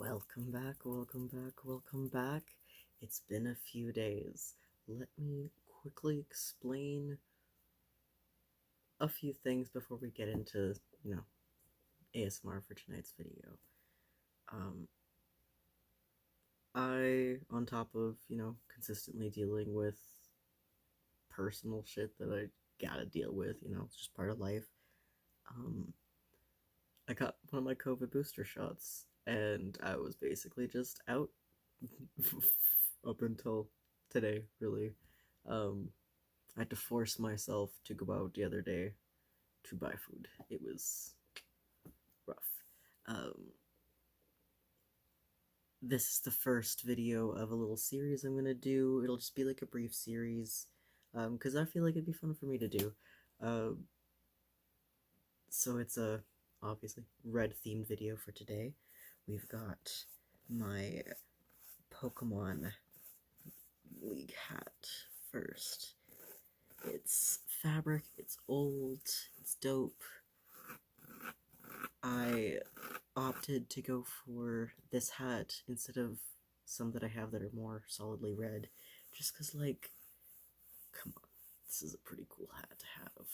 Welcome back, welcome back, welcome back. It's been a few days. Let me quickly explain a few things before we get into, ASMR for tonight's video. On top of, consistently dealing with personal shit that I gotta deal with, it's just part of life, I got one of my COVID booster shots, and I was basically just out up until today, really. I had to force myself to go out the other day to buy food. It was rough. This is the first video of a little series I'm gonna do. It'll just be like a brief series, because I feel like it'd be fun for me to do. So it's a obviously red themed video for today. We've got my Pokemon League hat first. It's fabric, it's old, it's dope. I opted to go for this hat instead of some that I have that are more solidly red, just because, like, come on, this is a pretty cool hat to have.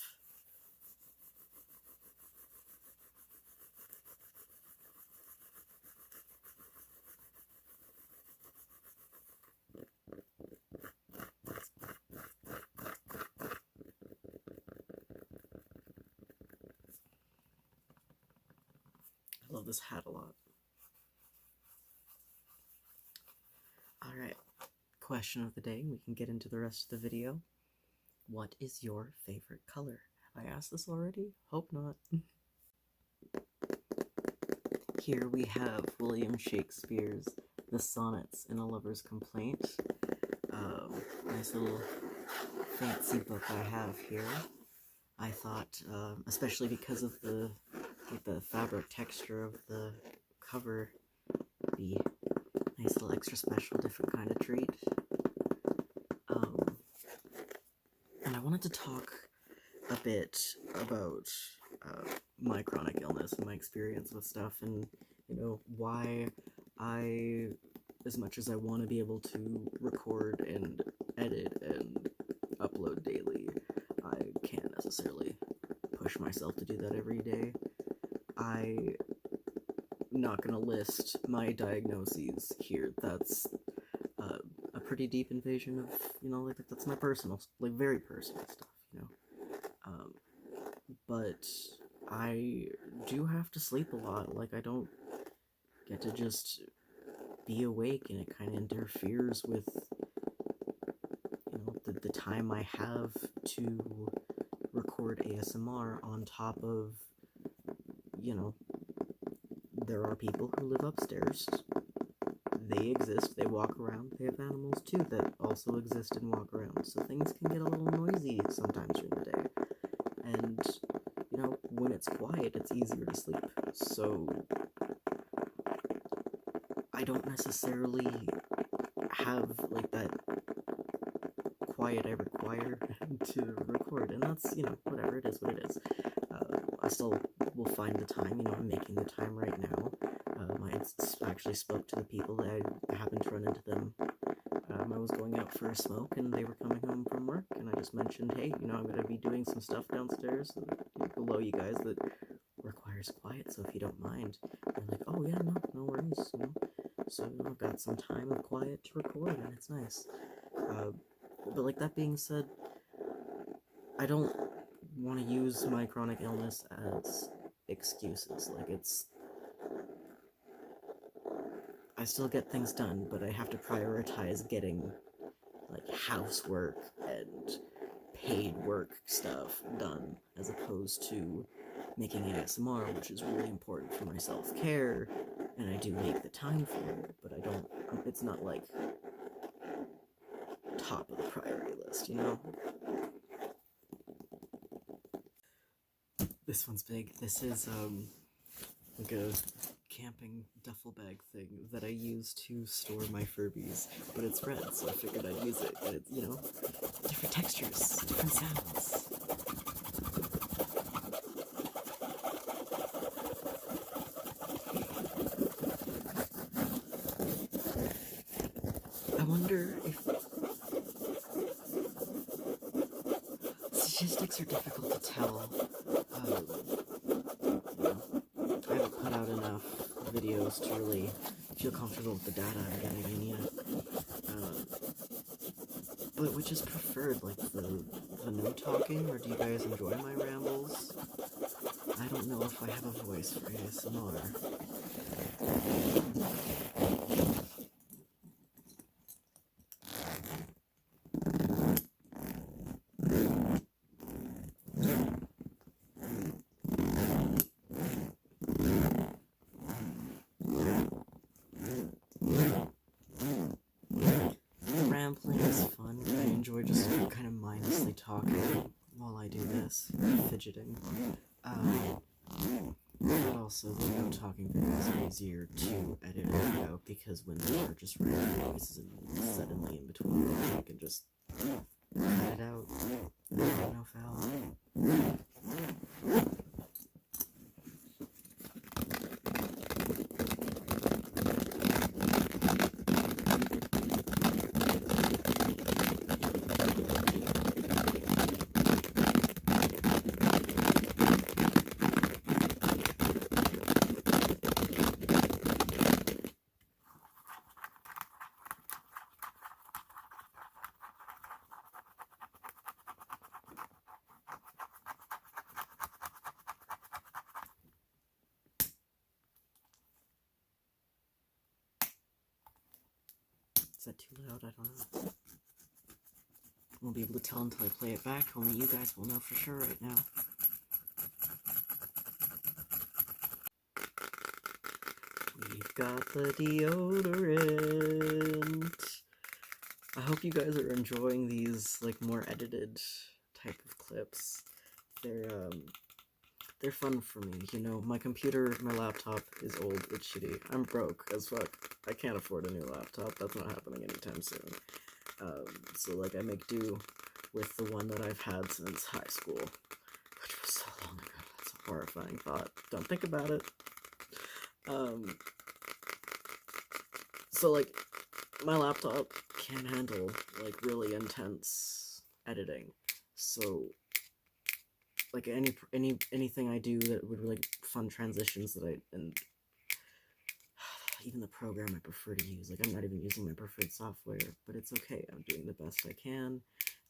I love this hat a lot. Alright, question of the day. We can get into the rest of the video. What is your favorite color? Have I asked this already? Hope not. Here we have William Shakespeare's The Sonnets in a Lover's Complaint. Nice little fancy book I have here. I thought, especially because of the fabric texture of the cover, be a nice little extra special, different kind of treat. And I wanted to talk a bit about my chronic illness and my experience with stuff, and why I, as much as I want to be able to record and edit and upload daily, I can't necessarily push myself to do that every day. I'm not gonna list my diagnoses here. That's a pretty deep invasion of, that's my personal, very personal stuff, but I do have to sleep a lot. Like, I don't get to just be awake, and it kind of interferes with, the time I have to record ASMR, on top of, there are people who live upstairs. They exist, they walk around, they have animals too that also exist and walk around, so things can get a little noisy sometimes during the day. And, when it's quiet, it's easier to sleep. So I don't necessarily have, like, that quiet I require to record, and that's, whatever, it is what it is. I still will find the time, I'm making the time right now. I actually spoke to the people that I happened to run into them. I was going out for a smoke, and they were coming home from work, and I just mentioned, hey, I'm going to be doing some stuff downstairs below you guys that requires quiet, so if you don't mind. And they're like, oh yeah, no worries, So I've got some time of quiet to record, and it's nice. But like, that being said, I don't want to use my chronic illness as excuses. Like, I still get things done, but I have to prioritize getting, like, housework and paid work stuff done, as opposed to making ASMR, which is really important for my self-care, and I do make the time for it, but it's not, like, top of the priority list, This one's big. This is, like a camping duffel bag thing that I use to store my Furbies, but it's red, so I figured I'd use it, and it's, different textures, different sounds. wonder if statistics are difficult to tell. I haven't put out enough videos to really feel comfortable with the data I'm getting in yet. But which is preferred, like the no talking, or do you guys enjoy my rambles? I don't know if I have a voice for ASMR. Rambling is fun. I enjoy just kind of mindlessly talking while I do this, fidgeting. But also, the no talking videos are easier to edit out because when there are just random noises and suddenly in between, I can just cut it out. No foul. Is that too loud? I don't know. I won't be able to tell until I play it back. Only you guys will know for sure right now. We've got the deodorant. I hope you guys are enjoying these, like, more edited type of clips. They're fun for me, you know. My laptop is old, it's shitty. I'm broke as fuck. I can't afford a new laptop. That's not happening anytime soon. So, like, I make do with the one that I've had since high school, which was so long ago. That's a horrifying thought. Don't think about it. So, like, my laptop can handle, like, really intense editing. So, like, anything I do that would, like, fun transitions that and even the program I prefer to use, like, I'm not even using my preferred software, but it's okay. I'm doing the best I can.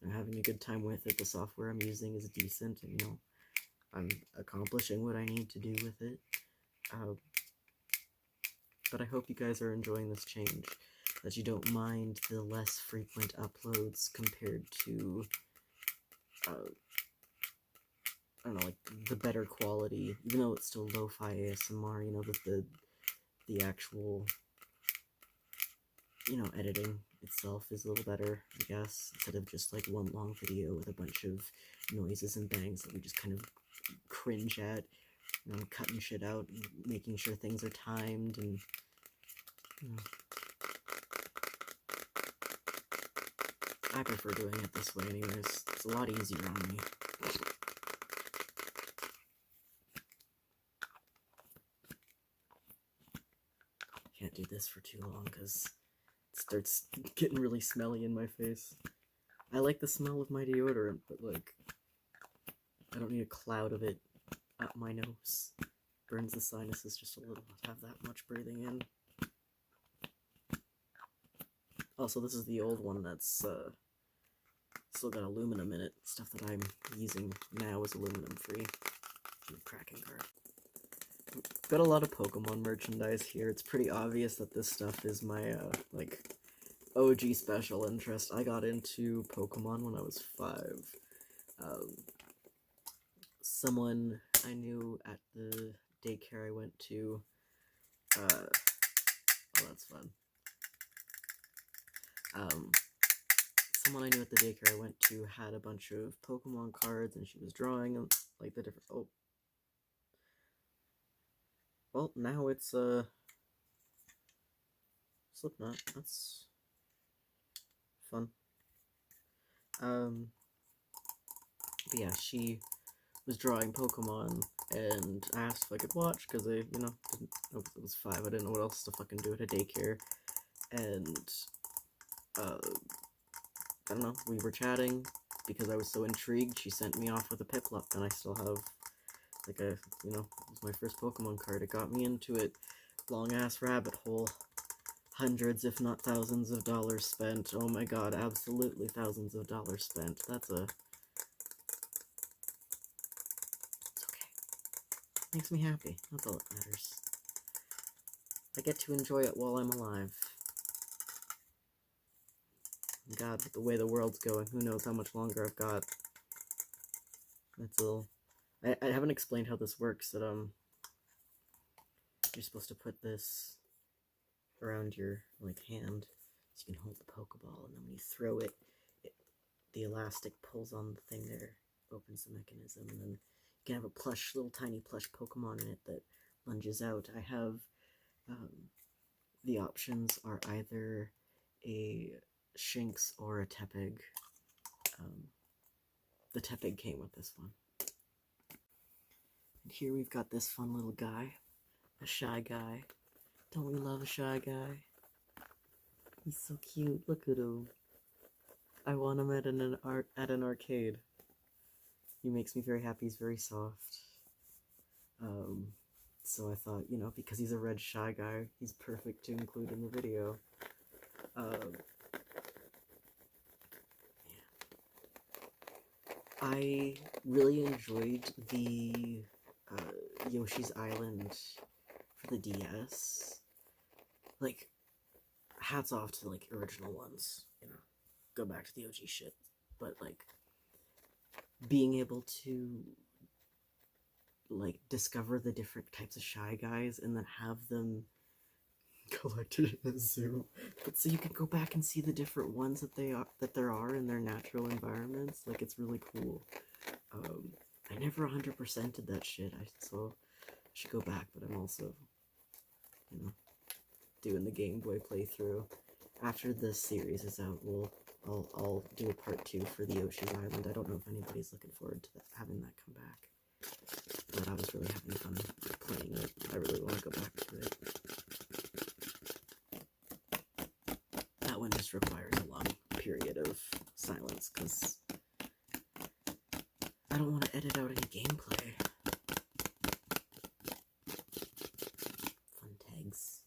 I'm having a good time with it. The software I'm using is decent, and, you know, I'm accomplishing what I need to do with it. But I hope you guys are enjoying this change, that you don't mind the less frequent uploads compared to, I don't know, like, the better quality, even though it's still lo-fi ASMR, you know, the actual, you know, editing itself is a little better, I guess, instead of just, like, one long video with a bunch of noises and bangs that we just kind of cringe at. You know, I'm cutting shit out and making sure things are timed, and, you know, I prefer doing it this way anyways. It's a lot easier on me. Can't do this for too long because it starts getting really smelly in my face. I like the smell of my deodorant, but, like, I don't need a cloud of it up my nose. Burns the sinuses just a little to have that much breathing in. Also, this is the old one that's still got aluminum in it. Stuff that I'm using now is aluminum free. Cracking card. Got a lot of Pokemon merchandise here. It's pretty obvious that this stuff is my, like, OG special interest. I got into Pokemon when I was 5. Someone I knew at the daycare I went to, oh, that's fun. Someone I knew at the daycare I went to had a bunch of Pokemon cards, and she was drawing them, like, the different, oh. Well, now it's, Slipknot. That's fun. But yeah, she was drawing Pokemon, and asked if I could watch, because I, you know, didn't know, it was 5, I didn't know what else to fucking do at a daycare, and I don't know, we were chatting, because I was so intrigued, she sent me off with a Piplup, and I still have, like, it was my first Pokemon card. It got me into it. Long-ass rabbit hole. Hundreds, if not thousands of dollars spent. Oh my god, absolutely thousands of dollars spent. It's okay. Makes me happy. That's all that matters. I get to enjoy it while I'm alive. God, with the way the world's going, who knows how much longer I've got. That's all. I haven't explained how this works, that, you're supposed to put this around your, like, hand, so you can hold the Pokeball, and then when you throw it, the elastic pulls on the thing there, opens the mechanism, and then you can have a little tiny plush Pokemon in it that lunges out. I have, the options are either a Shinx or a Tepig. The Tepig came with this one. And here we've got this fun little guy, a shy guy. Don't we love a shy guy? He's so cute. Look at him. I want him at an arcade. He makes me very happy. He's very soft. So I thought, because he's a red shy guy, he's perfect to include in the video. I really enjoyed the Yoshi's Island for the DS. Like, hats off to, like, original ones, go back to the OG shit, but, like, being able to, like, discover the different types of shy guys and then have them collected in a zoo, but so you can go back and see the different ones that there are in their natural environments. Like, it's really cool. I never 100%ed that shit, so I should go back, but I'm also, doing the Game Boy playthrough. After this series is out, I'll do a part 2 for the Yoshi's Island. I don't know if anybody's looking forward to having that come back, but I was really having fun playing it. I really want to go back to it. That one just requires a long period of silence, because I don't want to edit out any gameplay. Fun tags.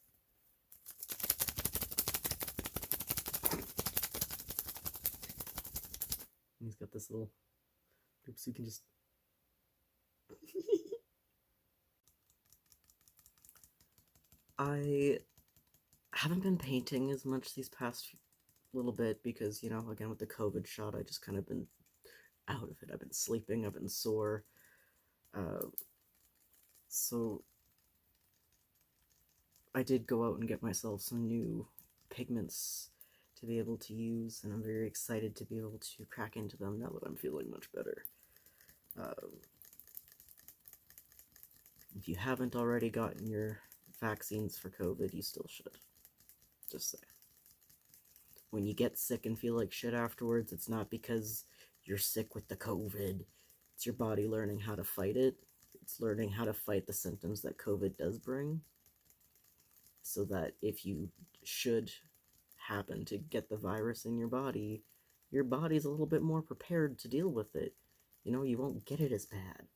And he's got this little loop, so you can just... I haven't been painting as much these past little bit because, again, with the COVID shot, I just kind of been out of it. I've been sleeping, I've been sore. So I did go out and get myself some new pigments to be able to use, and I'm very excited to be able to crack into them now that I'm feeling much better. If you haven't already gotten your vaccines for COVID, you still should. Just say. When you get sick and feel like shit afterwards, it's not because you're sick with the COVID. It's your body learning how to fight it. It's learning how to fight the symptoms that COVID does bring. So that if you should happen to get the virus in your body's a little bit more prepared to deal with it. You won't get it as bad.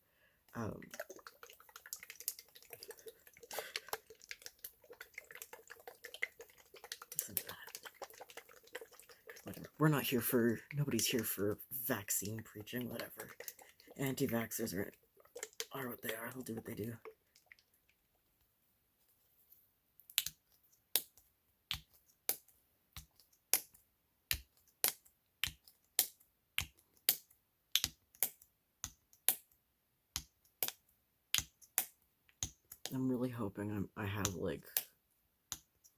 We're not here for, nobody's here for vaccine preaching, whatever. Anti-vaxxers are what they are, they'll do what they do. I'm really hoping I have, like,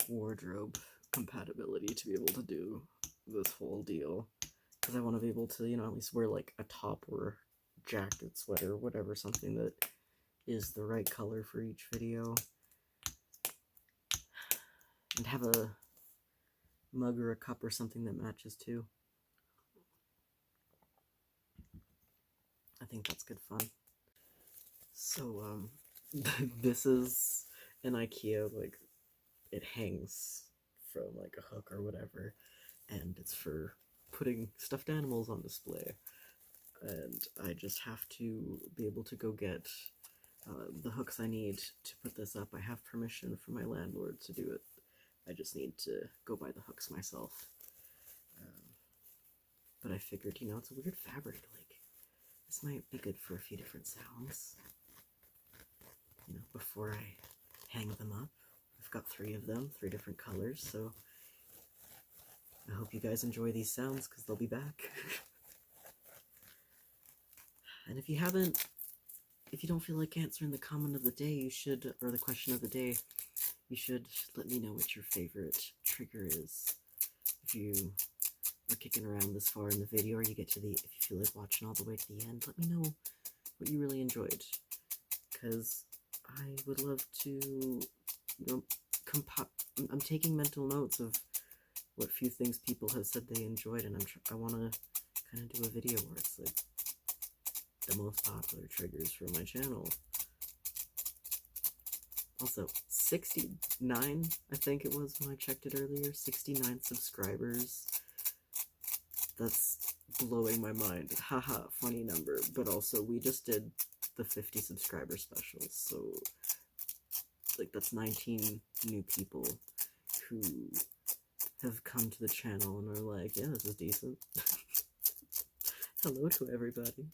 wardrobe compatibility to be able to do this whole deal, because I want to be able to, at least wear, like, a top or jacket, sweater, whatever, something that is the right color for each video, and have a mug or a cup or something that matches too. I think that's good fun. So, this is an IKEA, like, it hangs from, like, a hook or whatever. and it's for putting stuffed animals on display. And I just have to be able to go get the hooks I need to put this up. I have permission from my landlord to do it. I just need to go buy the hooks myself. But I figured, you know, it's a weird fabric, like, this might be good for a few different sounds. You know, before I hang them up. I've got 3 of them, 3 different colors, so I hope you guys enjoy these sounds, because they'll be back. And if you don't feel like answering the comment of the day, you should, or the question of the day, you should let me know what your favorite trigger is. If you are kicking around this far in the video, or you get to if you feel like watching all the way to the end, let me know what you really enjoyed. Because I would love to, you know, I'm taking mental notes of what few things people have said they enjoyed, and I want to kind of do a video where it's like the most popular triggers for my channel. Also, 69, I think it was when I checked it earlier, 69 subscribers. That's blowing my mind. Haha, funny number. But also, we just did the 50 subscriber special, so, like, that's 19 new people who have come to the channel and are like, yeah, this is decent. Hello to everybody.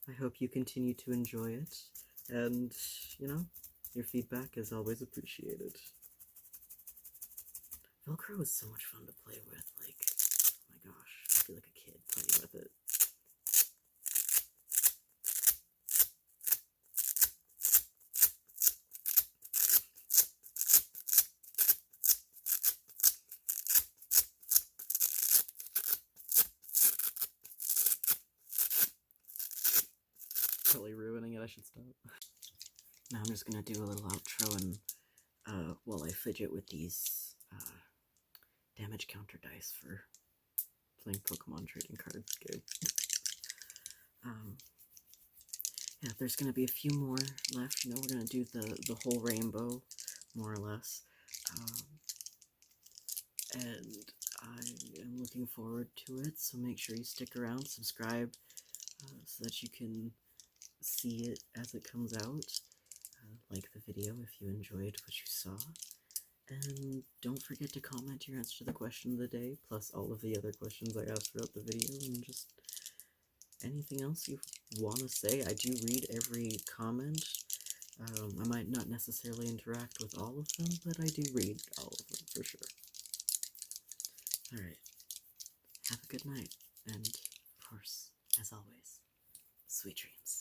I hope you continue to enjoy it, and, you know, your feedback is always appreciated. Velcro is so much fun to play with, like, oh my gosh, I feel like a kid playing with it. Probably ruining it, I should stop. Now I'm just gonna do a little outro and while I fidget with these damage counter dice for playing Pokemon trading card game. Yeah, there's gonna be a few more left. You know, we're gonna do the whole rainbow, more or less. And I am looking forward to it, so make sure you stick around, subscribe, so that you can see it as it comes out. Like the video if you enjoyed what you saw. And don't forget to comment your answer to the question of the day, plus all of the other questions I asked throughout the video, and just anything else you want to say. I do read every comment. I might not necessarily interact with all of them, but I do read all of them, for sure. Alright, have a good night, and, of course, as always, sweet dreams.